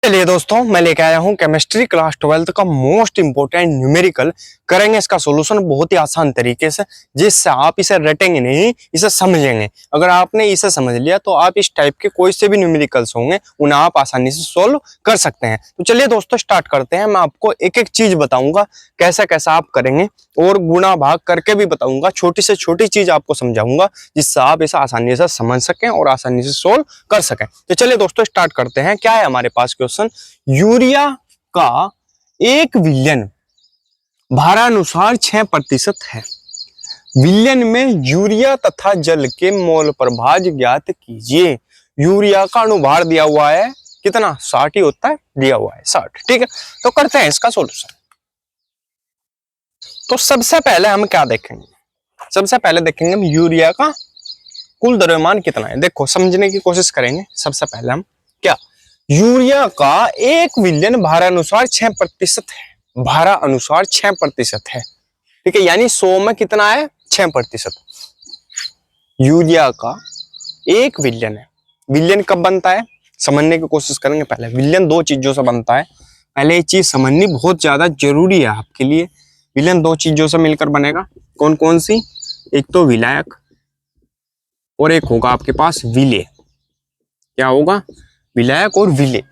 चलिए दोस्तों, मैं लेके आया हूँ केमिस्ट्री क्लास 12th का मोस्ट इंपोर्टेंट न्यूमेरिकल। करेंगे इसका सॉल्यूशन बहुत ही आसान तरीके से, जिससे आप इसे रटेंगे नहीं, इसे समझेंगे। अगर आपने इसे समझ लिया तो आप इस टाइप के कोई से भी न्यूमेरिकल्स होंगे उन्हें आप आसानी से सोल्व कर सकते हैं। तो चलिए दोस्तों स्टार्ट करते हैं। मैं आपको एक एक चीज बताऊंगा कैसा कैसा आप करेंगे, और गुणा भाग करके भी बताऊंगा। छोटी से छोटी चीज आपको समझाऊंगा जिससे आप इसे आसानी से समझ सकें और आसानी से सोल्व कर सकें। तो चलिए दोस्तों स्टार्ट करते हैं। क्या है हमारे पास क्वेश्चन, यूरिया का एक विलयन भारानुसार 6% है। विलयन में यूरिया तथा जल के मोल प्रभाज ज्ञात कीजिए। यूरिया का अणुभार दिया हुआ है कितना, 60 ही होता है, दिया हुआ है 60। ठीक है, तो करते हैं इसका सॉल्यूशन। तो सबसे पहले हम क्या देखेंगे, सबसे पहले देखेंगे हम यूरिया का कुल द्रव्यमान कितना है। देखो समझने की कोशिश करेंगे। सबसे पहले हम क्या, यूरिया का एक विलयन भारानुसार 6% है। भारा अनुसार 6% है। ठीक है, यानी 100 में कितना है, 6%। यूरिया का एक विलयन है। विलयन कब बनता है समझने की कोशिश करेंगे। पहले विलयन दो चीजों से बनता है। पहले ये चीज समझनी बहुत ज्यादा जरूरी है आपके लिए। विलयन दो चीजों से मिलकर बनेगा। कौन कौन सी, एक तो विलायक और एक होगा आपके पास विलेय। क्या होगा, विलायक और विलेय।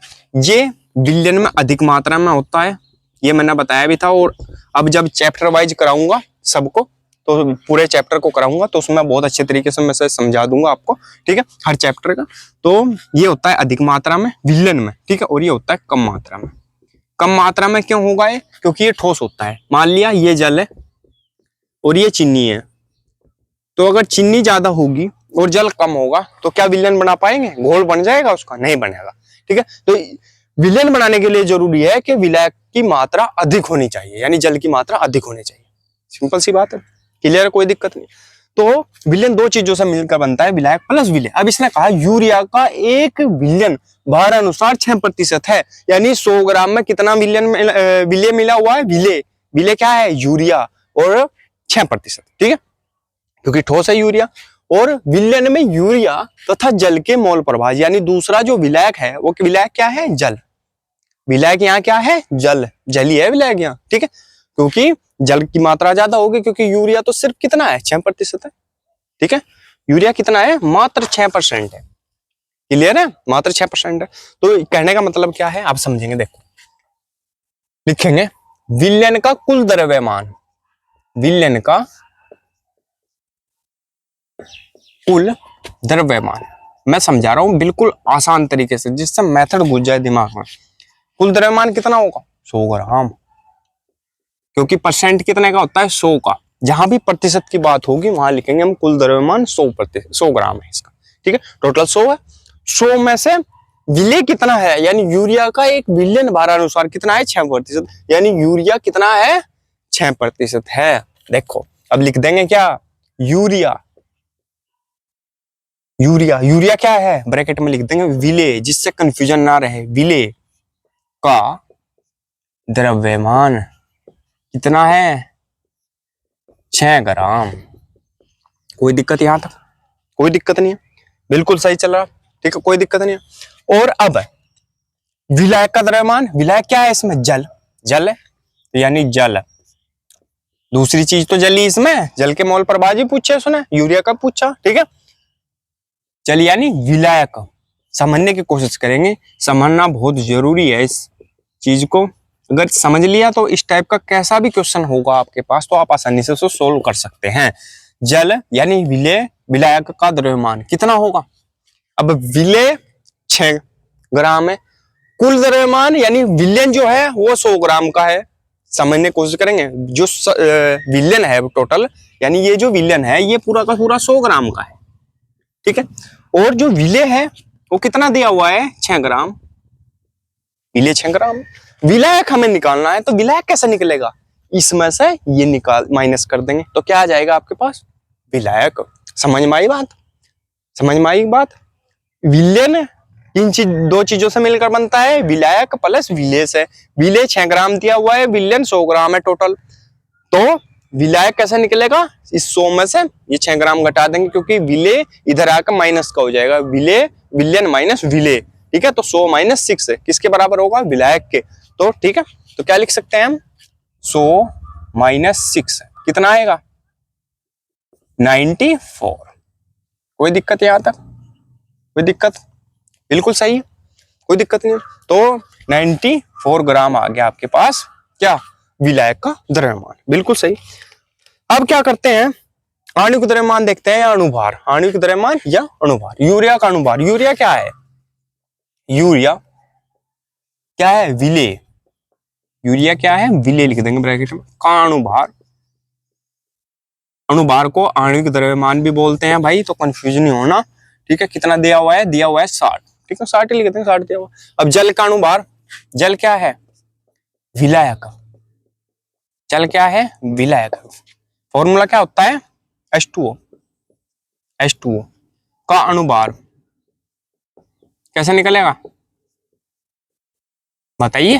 ये विलयन में अधिक मात्रा में होता है, ये मैंने बताया भी था। और अब जब चैप्टर वाइज कराऊंगा सबको, तो पूरे चैप्टर को कराऊंगा तो उसमें बहुत अच्छे तरीके से मैं समझा दूंगा आपको। ठीक है, हर चैप्टर का। तो ये होता है अधिक मात्रा में विलयन में, ठीक है, और ये होता है कम मात्रा में। कम मात्रा में क्यों होगा ये, क्योंकि ये ठोस होता है। मान लिया ये जल है और ये चीनी है, तो अगर चीनी ज्यादा होगी और जल कम होगा तो क्या विलयन बना पाएंगे, घोल बन जाएगा उसका, नहीं बनेगा। ठीक है, तो विलयन बनाने के लिए जरूरी है कि विलायक की मात्रा अधिक होनी चाहिए, यानी जल की मात्रा अधिक होनी चाहिए। सिंपल सी बात है, क्लियर है, कोई दिक्कत नहीं। तो विलयन दो चीजों से मिलकर बनता है, विलायक प्लस विलेय। अब इसने कहा यूरिया का एक विलयन भार अनुसार 6% है, यानी 100 ग्राम में कितना विलेय मिला हुआ है, विलेय। विलेय क्या है, यूरिया, और 6%। ठीक है, क्योंकि ठोस है यूरिया। और विलयन में यूरिया तथा जल के मोल प्रभाव, यानी दूसरा जो विलायक है वो विलायक क्या है, जल। विलायक यहाँ क्या है, जल, जल ही है विलायक यहाँ। ठीक है, क्योंकि जल की मात्रा ज्यादा होगी, क्योंकि यूरिया तो सिर्फ कितना है, 6% है। ठीक है, यूरिया कितना है, मात्र 6% है। क्लियर है, मात्र 6% है। तो कहने का मतलब क्या है आप समझेंगे। देखो लिखेंगे विलयन का कुल द्रव्यमान, विलयन का कुल द्रव्यमान, मैं समझा रहा हूं बिल्कुल आसान तरीके से जिससे मेथड घुस जाए दिमाग में। कुल द्रव्यमान कितना होगा, 100 ग्राम, क्योंकि परसेंट कितने का होता है, 100 का। जहां भी प्रतिशत की बात होगी वहां लिखेंगे हम कुल द्रव्यमान 100 ग्राम है इसका। ठीक है, टोटल 100 है। 100 में से विलेय कितना है, यानी यूरिया का एक विलयन भारानुसार कितना है, 6%, यानी यूरिया कितना है, 6% है। देखो अब लिख देंगे क्या, यूरिया, यूरिया, यूरिया क्या है, ब्रैकेट में लिख देंगे विलेय, जिससे कंफ्यूजन ना रहे। विलेय का द्रव्यमान कितना है, 6 ग्राम। कोई दिक्कत यहां तक, कोई दिक्कत नहीं है, बिल्कुल सही चल रहा। ठीक है, कोई दिक्कत नहीं है। और अब विलायक का द्रव्यमान, विलायक क्या है इसमें, जल, जल है, यानी जल। दूसरी चीज तो जल ही इसमें, जल के मोल प्रभाव ही पूछे सुने, यूरिया का पूछा। ठीक है, चल यानी विलायक समझने की कोशिश करेंगे। समझना बहुत जरूरी है इस चीज को। अगर समझ लिया तो इस टाइप का कैसा भी क्वेश्चन होगा आपके पास तो आप आसानी से उसको सोल्व कर सकते हैं। जल यानी विलेय, विलायक का द्रव्यमान कितना होगा। अब विलेय 6 ग्राम है, कुल द्रव्यमान यानी विलयन जो है वो 100 ग्राम का है। समझने की कोशिश करेंगे, जो विलयन है टोटल, यानी ये जो विलयन है ये पूरा का पूरा 100 ग्राम का है। ठीक है, और जो विलेय है वो कितना दिया हुआ है, 6 ग्राम। विलेय 6 ग्राम। विलायक हमें निकालना है, तो विलायक कैसे निकलेगा, इसमें से ये निकाल माइनस कर देंगे तो क्या आ जाएगा आपके पास, विलायक। समझ में आई बात, समझ में आई बात। विलयन दो चीजों से मिलकर बनता है, विलायक प्लस विलेय से। विलेय 6 ग्राम दिया हुआ है, विलयन 100 ग्राम है टोटल। तो विलायक कैसे निकलेगा, इस 100 में से ये 6 ग्राम घटा देंगे, क्योंकि विलेय इधर आकर माइनस का हो जाएगा। विलेय, विलयन माइनस विलेय, ठीक है, तो 100 माइनस 6 है किसके बराबर होगा, विलायक के। तो ठीक है, तो क्या लिख सकते हैं हम, 100 माइनस 6 कितना आएगा, 94। कोई दिक्कत यहां तक, कोई दिक्कत, बिल्कुल सही है, कोई दिक्कत नहीं। तो 94 ग्राम आ गया आपके पास क्या, विलायक का द्रव्यमान, बिल्कुल सही। अब क्या करते हैं, आणविक द्रव्यमान देखते हैं या अणुभार, आणविक द्रव्यमान या अणुभार। यूरिया का अणुभार, यूरिया क्या है, यूरिया क्या है, विलेय, यूरिया क्या है, विलेय लिख देंगे ब्रैकेट में, का अणुभार। अणुभार को आणविक द्रव्यमान भी बोलते हैं भाई, तो कंफ्यूजन नहीं होना, ठीक है। कितना दिया हुआ है, दिया हुआ है 60, ठीक है, 60 ही लिख देंगे, 60 दिया हुआ। अब जल का अणुभार, जल क्या है, विलायक, जल क्या है, विलायक। फॉर्मूला क्या होता है, H2O, H2O का अणुभार कैसे निकलेगा बताइए,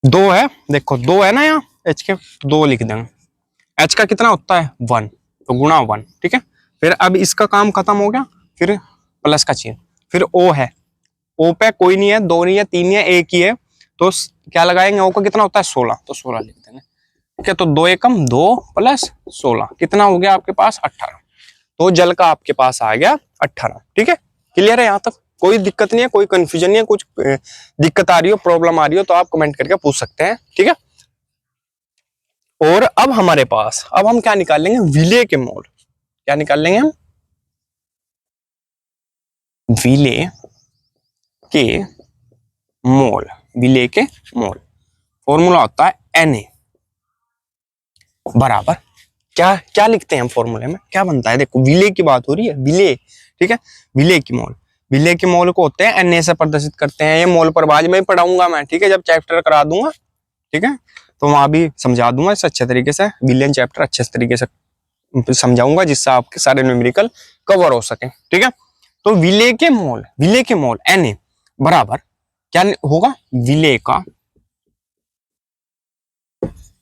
2 है, देखो 2 है ना यहाँ, H के 2 लिख देंगे, H का कितना होता है 1, तो गुणा 1, ठीक है। फिर अब इसका काम खत्म हो गया, फिर प्लस का चिन्ह, फिर O है, O पे कोई नहीं है, 2 नहीं है, 3 नहीं है, 1 ही है, तो क्या लगाएंगे, O का कितना होता है 16, तो 16 लिख देंगे, ठीक है। तो 2 एकम 2 प्लस 16 कितना हो गया आपके पास 18, तो जल का आपके पास आ गया 18, ठीक है। क्लियर है यहाँ तक, कोई दिक्कत नहीं है, कोई कंफ्यूजन नहीं है, कुछ दिक्कत आ रही हो, प्रॉब्लम आ रही हो तो आप कमेंट करके पूछ सकते हैं, ठीक है। और अब हमारे पास, अब हम क्या निकाल लेंगे, विलेय के मोल, क्या निकाल लेंगे हम, विलेय के मोल, विलेय के मोल। फॉर्मूला होता है Na बराबर, क्या क्या लिखते हैं हम फॉर्मूले में, क्या बनता है, देखो विलेय की बात हो रही है, विलेय, ठीक है, विलेय की मोल, विलेय के मोल को होते हैं Na से प्रदर्शित करते हैं। ये मोल पर बाद में पढ़ाऊंगा मैं, ठीक है, जब चैप्टर करा दूंगा, ठीक है, तो वहां भी समझा दूंगा इसे अच्छे तरीके से, विलेयन चैप्टर अच्छे तरीके से समझाऊंगा, जिससे आपके सारे न्यूमेरिकल कवर हो सके, ठीक है। तो विलेय के मोल, विलेय के मोल Na बराबर क्या होगा, विलेय का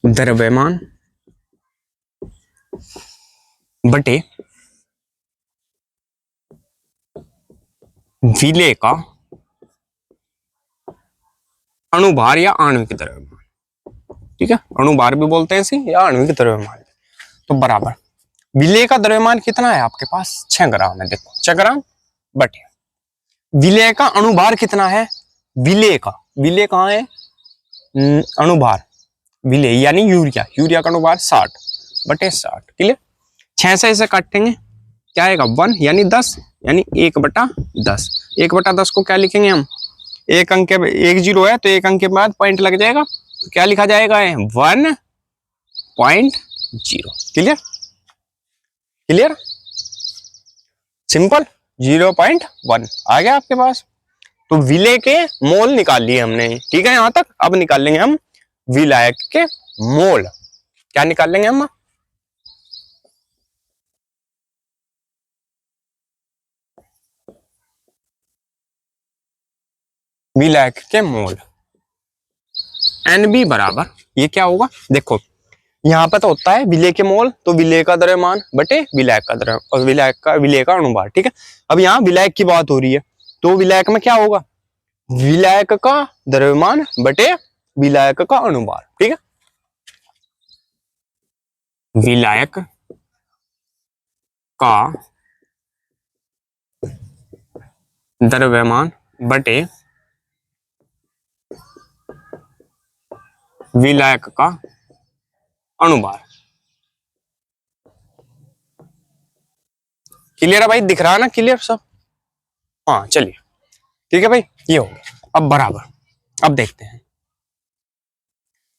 द्रव्यमान बटे विलेय का अणुभार या आणविक द्रव्यमान, ठीक है, अणुभार भी बोलते हैं इसे या आणविक द्रव्यमान। तो बराबर विलेय का द्रव्यमान कितना है आपके पास, 6 ग्राम है, देखो 6 ग्राम बटे विलेय का अणुभार कितना है, विलेय का, विलेय कहाँ है, अणुभार, विलेय यानी यूरिया, यूरिया का अणुभार 60 बटे 60, क्लियर। 6 से इसे काटेंगे क्या आएगा 1 यानी 10, यानी 1/10, 1/10 को क्या लिखेंगे हम, एक अंक के, एक जीरो है तो एक अंक के बाद पॉइंट लग जाएगा, तो क्या लिखा जाएगा 1.0, क्लियर, क्लियर, सिंपल, 0.1 आ गया आपके पास। तो विलेय के मोल निकाल लिए हमने, ठीक है यहां तक। अब निकाल लेंगे हम विलायक के मोल, क्या निकाल लेंगे हम, विलायक के मोल, NB बराबर, ये क्या होगा, देखो यहाँ पे तो होता है विलेय के मोल, तो विलेय का द्रव्यमान बटे विलायक का द्रव्य, और विलेय का अणुभार, ठीक है। अब यहाँ विलायक की बात हो रही है, तो विलायक में क्या होगा, विलायक का द्रव्यमान बटे विलायक का अणुभार, ठीक है। विलायक का द्रव्यमान बटे विलायक का अणुभार, क्लियर है भाई, दिख रहा है ना, क्लियर सब, हाँ चलिए ठीक है भाई, ये हो गया। अब बराबर, अब देखते हैं,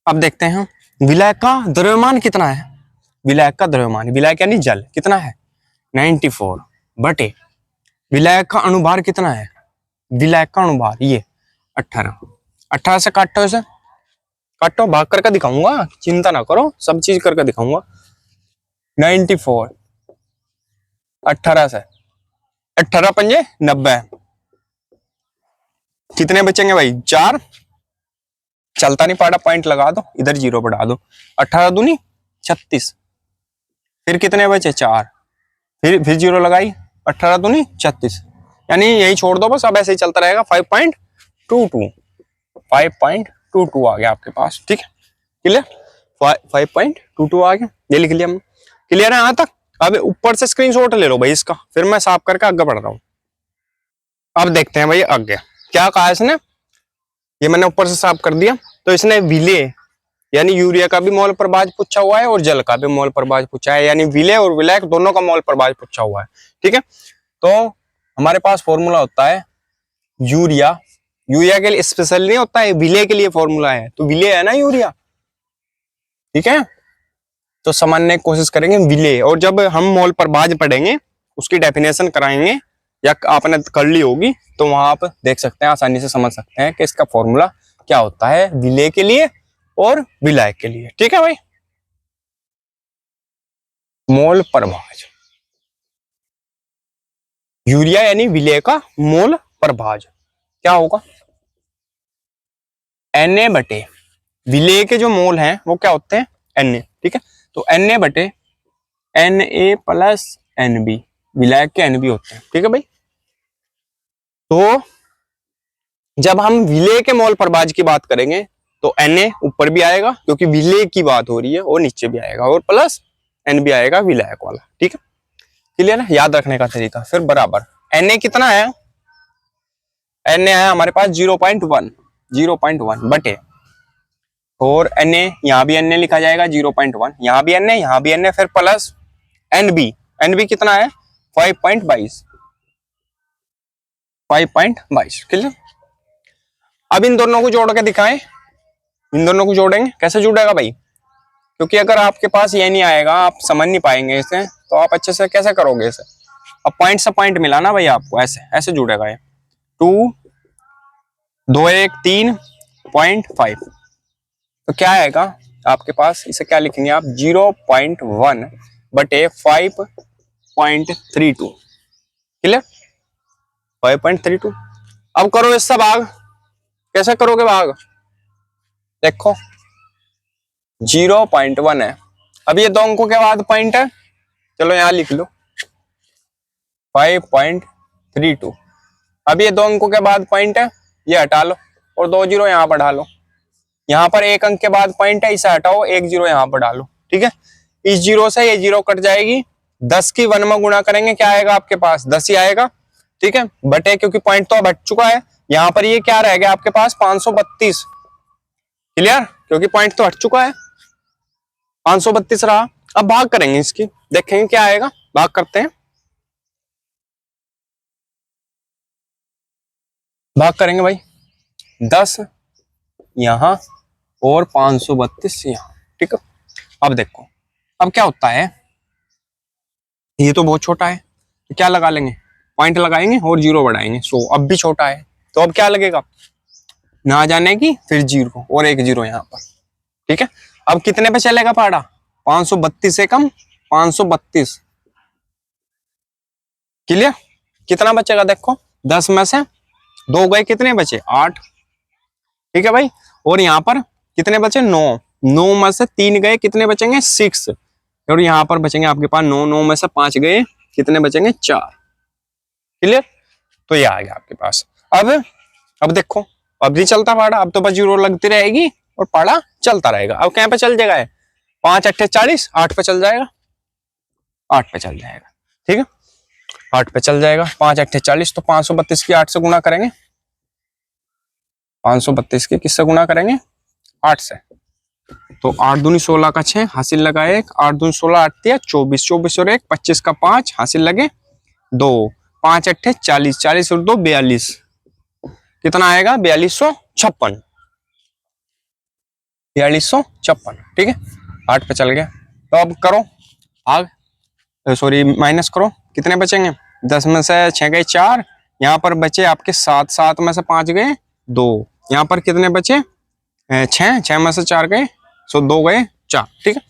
अब देखते हैं विलायक का द्रव्यमान कितना है, विलायक का द्रव्यमान, विलायक यानी जल कितना है 94 बटे विलायक का अणुभार कितना है, विलायक का अणुभार ये 18, 18 से काटो, इसे काटो, भाग करके दिखाऊंगा, चिंता ना करो, सब चीज करके दिखाऊंगा। 94 18 से 18 पंजे 90, कितने बचेंगे भाई 4, चलता नहीं पाटा, पॉइंट लगा दो, इधर 0 बढ़ा दो, 18 दूनी 36, फिर कितने बचे 4, फिर 0 लगाई, 18 दूनी 36, यानी यही छोड़ दो बस, अब ऐसे ही चलता रहेगा। 5.22 आ गया आपके पास, ठीक है, क्लियर। 5.22 आ गया, ये लिख लिया हमने, क्लियर है यहाँ तक। अब ऊपर से स्क्रीनशॉट ले लो भाई इसका, फिर मैं साफ करके आगे बढ़ रहा हूँ। अब देखते हैं भाई आगे क्या कहा इसने, ये मैंने ऊपर से साफ कर दिया। तो इसने विलेय यानी यूरिया का भी मोल प्रभाज पूछा हुआ है और जल का भी मोल प्रभाज पूछा है, यानी विलेय और विलायक दोनों का मोल प्रभाज पूछा हुआ है, ठीक है। तो हमारे पास फॉर्मूला होता है यूरिया के लिए स्पेशल नहीं होता है, विलेय के लिए फॉर्मूला है, तो विलेय है ना यूरिया, ठीक है। तो समझने की कोशिश करेंगे विलेय, और जब हम मोल प्रभाज पढ़ेंगे उसकी डेफिनेशन कराएंगे या आपने कर ली होगी, तो वहां आप देख सकते हैं, आसानी से समझ सकते हैं कि इसका फॉर्मूला क्या होता है विलेय के लिए और विलायक के लिए, ठीक है भाई। मोल प्रभाज, यूरिया यानी विलेय का मोल प्रभाज क्या होगा, Na बटे विलेय के जो मोल हैं वो क्या होते हैं Na, ठीक है। तो Na बटे Na प्लस Nb, विलायक के Nb होते हैं, ठीक है भाई। तो जब हम विलेय के मोल प्रभाज की बात करेंगे तो Na ऊपर भी आएगा क्योंकि विलेय की बात हो रही है, और नीचे भी आएगा, और प्लस Nb आएगा विलायक वाला, ठीक है, क्लियर है। याद रखने का तरीका फिर बराबर Na कितना है, Na है हमारे पास 0.1 बटे, और Na यहाँ भी Na लिखा जाएगा 0.1, यहाँ भी Na, यहाँ भी Na, फिर प्लस Nb कितना है 5.22, क्लियर। अब इन दोनों को जोड़ के दिखाएं, इन दोनों को जोड़ेंगे, कैसे जुड़ेगा भाई, क्योंकि अगर आपके पास ये नहीं आएगा, आप समझ नहीं पाएंगे इसे, तो आप अच्छे से कैसे करोगे इसे। अब पॉइंट से पॉइंट मिला ना भाई आपको, ऐसे जुड़ेगा ये 2 2 1 3.5, तो क्या आएगा आपके पास, इसे क्या लिखेंगे आप 0.1 बटे 5.32, क्लियर 5.32। अब करो इससे भाग, कैसे करोगे भाग, देखो 0.1 है, अब ये दो अंकों के बाद पॉइंट है, चलो यहां लिख लो 5.32, अब ये दो अंकों के बाद पॉइंट है, ये हटा लो और 2 जीरो यहां पर डालो, यहां पर एक अंक के बाद पॉइंट है, इसे हटाओ 1 जीरो यहां पर डालो, ठीक है। इस जीरो से ये जीरो कट जाएगी, 10 की 1 में गुणा करेंगे, क्या आएगा आपके पास 10 ही आएगा, ठीक है, बटे क्योंकि पॉइंट तो अब हट चुका है, यहां पर ये क्या रह गया आपके पास 532, क्लियर, क्योंकि पॉइंट तो हट चुका है, 532 रहा। अब भाग करेंगे इसकी, देखेंगे क्या आएगा, भाग करते हैं, भाग करेंगे भाई 10 यहां और 532 यहां, ठीक है। अब देखो अब क्या होता है, ये तो बहुत छोटा है, तो क्या लगा लेंगे, पॉइंट लगाएंगे और जीरो बढ़ाएंगे, सो अब भी छोटा है, तो अब क्या लगेगा, ना जाने की फिर जीरो और 1 जीरो यहाँ पर, ठीक है। अब कितने पे चलेगा पाड़ा, 532 से कम 532, क्लियर। कितना बचेगा देखो, 10 में से 2 गए, कितने बचे 8, ठीक है भाई, और यहाँ पर कितने बचे 9 में से 3 गए, कितने बचेंगे 6, और यहाँ पर बचेंगे आपके पास 9 में से 5 गए, कितने बचेंगे 4, क्लियर। तो ये आ गया आपके पास। अब देखो अब नहीं चलता पाड़ा, अब तो बस जीरो लगती रहेगी और पाड़ा चलता रहेगा। अब कहाँ पे चल जाएगा, 5 8 40, 8 पे चल जाएगा, 8 पे चल जाएगा, ठीक है, 8 पे चल जाएगा, 5 8 40, तो 532 की 8 से गुणा करेंगे, 532 की किससे गुणा करेंगे 8 से, तो 8 दूनी 16 का 6 हासिल लगा 1, 8 दूनी 16 8 दिया 24, 24 और 1 25 का 5 हासिल लगे 2, 5 8 40, 40 और 2 42, कितना आएगा 4256, 4256, ठीक है, 8 पे चल गया। तो अब करो भाग, सॉरी माइनस करो, कितने बचेंगे, 10 में से 6 गए 4, यहाँ पर बचे आपके 7, 7 में से 5 गए 2, यहाँ पर कितने बचे 6, 6 में से 4 गए, सो 2 गए 4, ठीक है,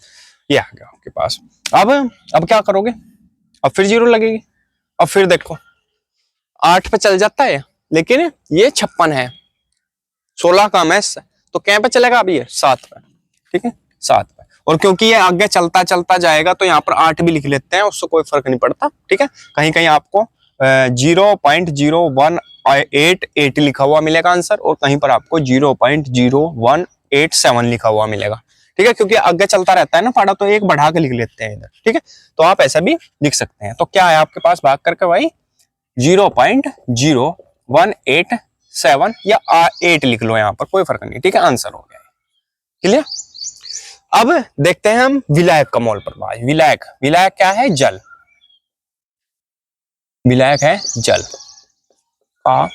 ये आ गया आपके पास। अब क्या करोगे, अब फिर जीरो लगेगी, अब फिर देखो 8 पे चल जाता है, लेकिन ये 56 है, 16 कम है, तो क्या पे चलेगा अब ये 7 पे, ठीक है 7 पे, और क्योंकि ये आगे चलता चलता जाएगा तो यहाँ पर 8 भी लिख लेते हैं, उससे कोई फर्क नहीं पड़ता, ठीक है। कहीं कहीं आपको 0.0188 लिखा हुआ मिलेगा आंसर, और कहीं पर आपको 0.0187 लिखा हुआ मिलेगा। ठीक है, क्योंकि आगे चलता रहता है ना पढ़ा, तो एक बढ़ा के लिख लेते हैं इधर। ठीक है, तो आप ऐसा भी लिख सकते हैं। तो क्या है आपके पास भाग करके भाई 0.0187 या 8 लिख लो यहाँ पर, कोई फर्क नहीं। ठीक है, आंसर हो गया। क्लियर। अब देखते हैं हम विलायक का मोल प्रभाव। विलायक, विलायक क्या है? जल। विलायक है जल का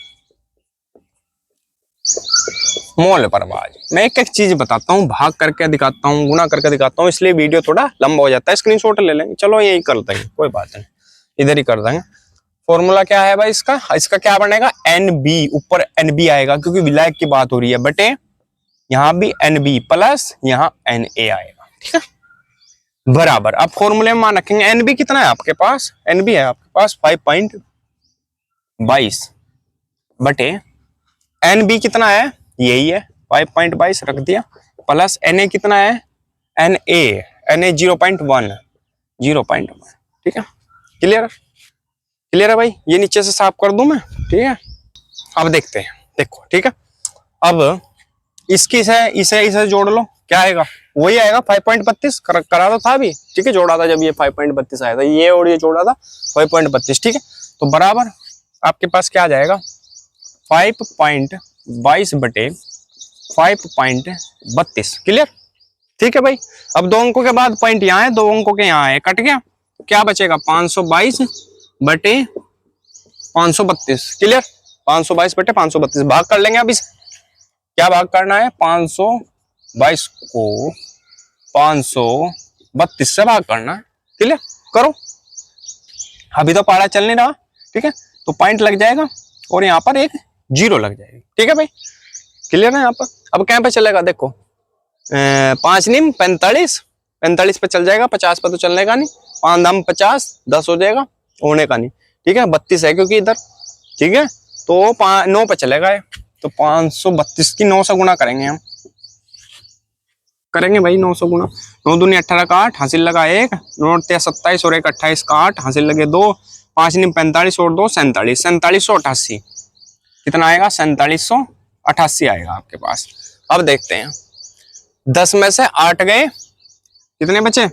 मोल प्रभाव। मैं एक एक चीज बताता हूँ, भाग करके दिखाता हूँ, गुणा करके दिखाता हूँ, इसलिए वीडियो थोड़ा लंबा हो जाता है। स्क्रीनशॉट ले लेंगे, चलो यही कर देंगे, कोई बात नहीं, इधर ही कर देंगे। फॉर्मूला क्या है भाई इसका? इसका क्या बनेगा? NB, ऊपर NB आएगा क्योंकि विलायक की बात हो रही है, बटे यहाँ भी NB प्लस यहाँ NA आएगा। ठीक है, बराबर। अब फॉर्मूले में मान रखेंगे NB कितना है आपके पास? NB है आपके पास 5.22 बटे NB कितना है? यही है 5.22 रख दिया, प्लस NA कितना है? NA 0.1। ठीक है, क्लियर? क्लियर है भाई? ये नीचे से साफ कर दूं मैं। ठीक है, अब देखते हैं, देखो। ठीक है, अब इसकी इसे जोड़ लो, क्या आएगा? वही आएगा 5.32, करा तो था भी। ठीक है, जोड़ा था जब ये 5.32 आया था, ये और ये जोड़ा था 5.32। ठीक है, तो बराबर आपके पास क्या आ जाएगा? 5.22 बटे 5.32। क्लियर? ठीक है भाई। अब दो अंकों के बाद पॉइंट यहाँ है, दो अंकों के यहाँ है, कट गया, क्या बचेगा? 522 बटे 532। क्लियर? 522 बटे 532 भाग कर लेंगे। अब इस क्या भाग करना है? 522 को 532 से भाग करना है। क्लियर? करो, अभी तो पारा चल नहीं रहा। ठीक है, तो पॉइंट लग जाएगा और यहाँ पर एक 0 लग जाएगी। ठीक है भाई, क्लियर है यहाँ पर? अब क्या पे चलेगा? देखो 5 निम 45, 45 पे चल जाएगा, 50 पे तो चलने का नहीं। 5 दाम 50, 10 हो जाएगा, होने का नहीं। ठीक है, 32 है क्योंकि इधर। ठीक है, तो 9 पे चलेगा ये, तो 532 की 9 से गुणा करेंगे हम। करेंगे भाई 9 से गुणा। 9 दूनी 18 का 8, हासिल लगा 1, 9 27 और 1 28 का 8, हासिल लगे 2, 5 निम 45 और 2 47, 4788। कितना आएगा? 4788 आएगा आपके पास। अब देखते हैं, 10 में से 8 गए, कितने बचे?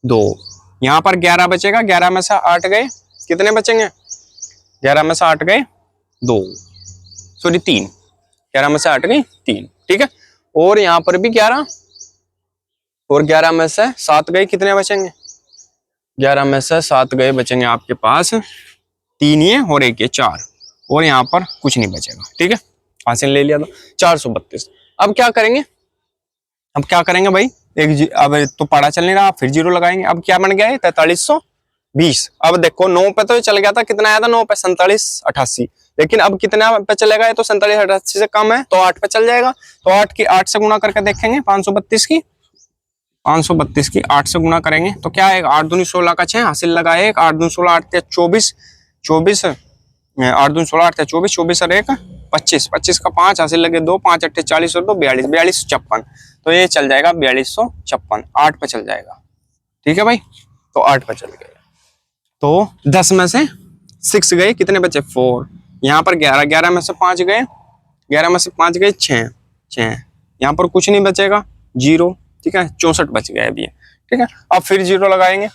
2। यहाँ पर 11 बचेगा, 11 में से 8 गए, कितने बचेंगे? 11 में से 8 गए 2, सॉरी 3। 11 में से 8 गए 3। ठीक है, और यहाँ पर भी 11, और 11 में से 7 गए, कितने बचेंगे? 11 में से 7 गए बचेंगे आपके पास 3 ये और 1 ये 4, और यहाँ पर कुछ नहीं बचेगा। ठीक है, हासिल ले लिया तो 432। अब क्या करेंगे? अब क्या करेंगे भाई? अब तो पढ़ा चल नहीं रहा, फिर 0 लगाएंगे। अब क्या बन गया है? 4320। अब देखो 9 पे तो चल गया था, कितना आया था 9 पे? 4788। लेकिन अब कितना पे चलेगा? ये तो 4788 से कम है, तो 8 पे चल जाएगा। तो 8 से गुणा करके देखेंगे, 532 की 8 से गुणा करेंगे तो क्या आएगा? 8 दूनी 16 का 6, हासिल लगा 1, 8 दूनी 16 8 24, 24 8 दूनी 16 8 24, 24 और 1 25, 25 का 5, हासिल लगे 2, 5 8 40 और 2 42, 4256। तो ये चल जाएगा 4256, 8 पे चल जाएगा। ठीक है भाई, तो 8 पे चल गया। तो 10 में से 6 गए, कितने बचे? 4। यहाँ पर 11, 11 में से 5 गए, 11 में से 5 गए 6, यहाँ पर कुछ नहीं बचेगा, 0। ठीक है, 64 बच गए अभी। ठीक है, अब फिर 0 लगाएंगे।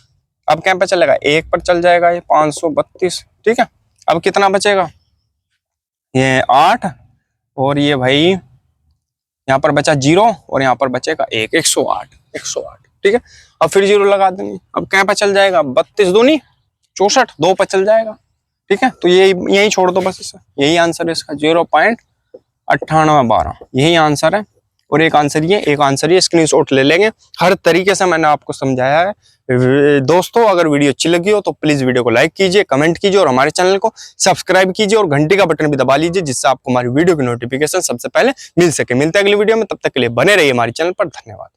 अब क्या पे चलेगा? 1 पर चल जाएगा ये 532। ठीक है, अब कितना बचेगा? ये 8, और ये भाई यहाँ पर बचा 0, और यहाँ पर बचेगा 1, 108। ठीक है, अब फिर 0 लगा देंगे। अब क्या पे चल जाएगा? 32 दूनी 64, 2 पर चल जाएगा। ठीक है, तो यही छोड़ दो बस, इसे यही आंसर है इसका, 0.9812 यही आंसर है। और एक आंसर ये स्क्रीनशॉट ले लेंगे। हर तरीके से मैंने आपको समझाया है। दोस्तों, अगर वीडियो अच्छी लगी हो तो प्लीज वीडियो को लाइक कीजिए, कमेंट कीजिए, और हमारे चैनल को सब्सक्राइब कीजिए, और घंटी का बटन भी दबा लीजिए, जिससे आपको हमारी वीडियो की नोटिफिकेशन सबसे पहले मिल सके। मिलते हैं अगली वीडियो में, तब तक के लिए बने रहिए हमारे चैनल पर। धन्यवाद।